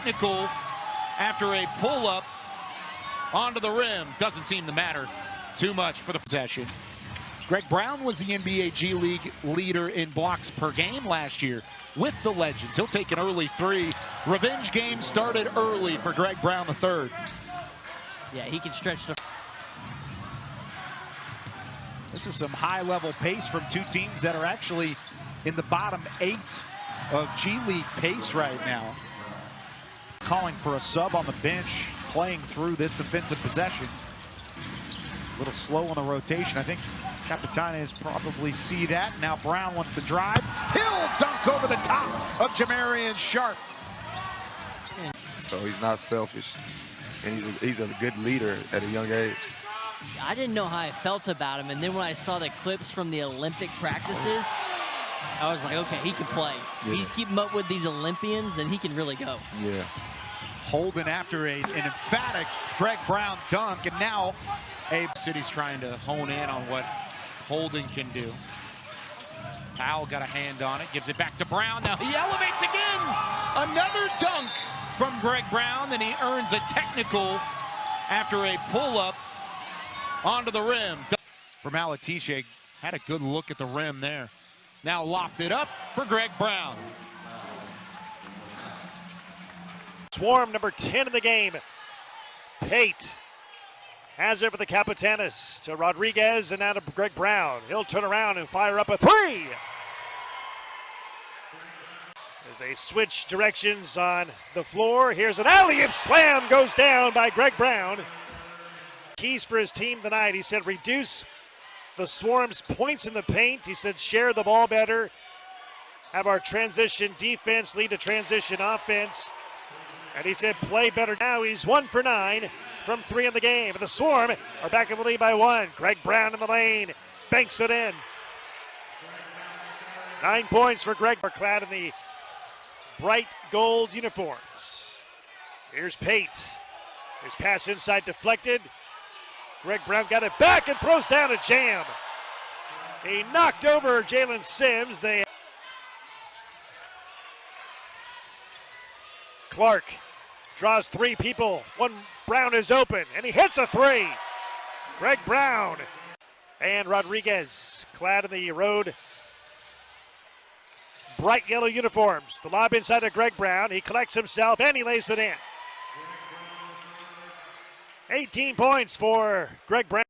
technical after a pull-up onto the rim. Doesn't seem to matter too much for the possession. Greg Brown was the NBA G League leader in blocks per game last year with the Legends. He'll take an early three. Revenge game started early for Greg Brown III. Yeah, he can stretch the... This is some high-level pace from two teams that are actually in the bottom 8 of G League pace right now. Calling for a sub on the bench, playing through this defensive possession. A little slow on the rotation. I think Capitanes probably see that. Now Brown wants to drive. He'll dunk over the top of Jamarian Sharp. So he's not selfish, and he's a good leader at a young age. I didn't know how I felt about him, and then when I saw the clips from the Olympic practices, I was like, okay, he can play. Yeah. He's keeping up with these Olympians, then he can really go. Yeah. Holden after an emphatic Greg Brown dunk, and now Abe City's trying to hone in on what Holden can do. Powell got a hand on it, gives it back to Brown. Now he elevates again. Another dunk from Greg Brown, and he earns a technical after a pull-up onto the rim. from Alatishe. Had a good look at the rim there. Now lofted up for Greg Brown. Swarm number 10 in the game. Pate has it for the Capitanes to Rodriguez and now to Greg Brown. He'll turn around and fire up a three. As they switch directions on the floor, here's an alley-oop slam, goes down by Greg Brown. Keys for his team tonight, he said reduce the Swarm's points in the paint. He said share the ball better, have our transition defense lead to transition offense. And he said play better. Now he's 1 for 9 from 3 in the game. The Swarm are back in the lead by 1. Greg Brown in the lane, banks it in. 9 points for Greg, are clad in the bright gold uniforms. Here's Pate. His pass inside deflected. Greg Brown got it back and throws down a jam. He knocked over Jalen Sims. Clark draws 3 people. One Brown is open, and he hits a 3. Greg Brown and Rodriguez clad in the road bright yellow uniforms. The lob inside of Greg Brown. He collects himself, and he lays it in. 18 points for Greg Brown.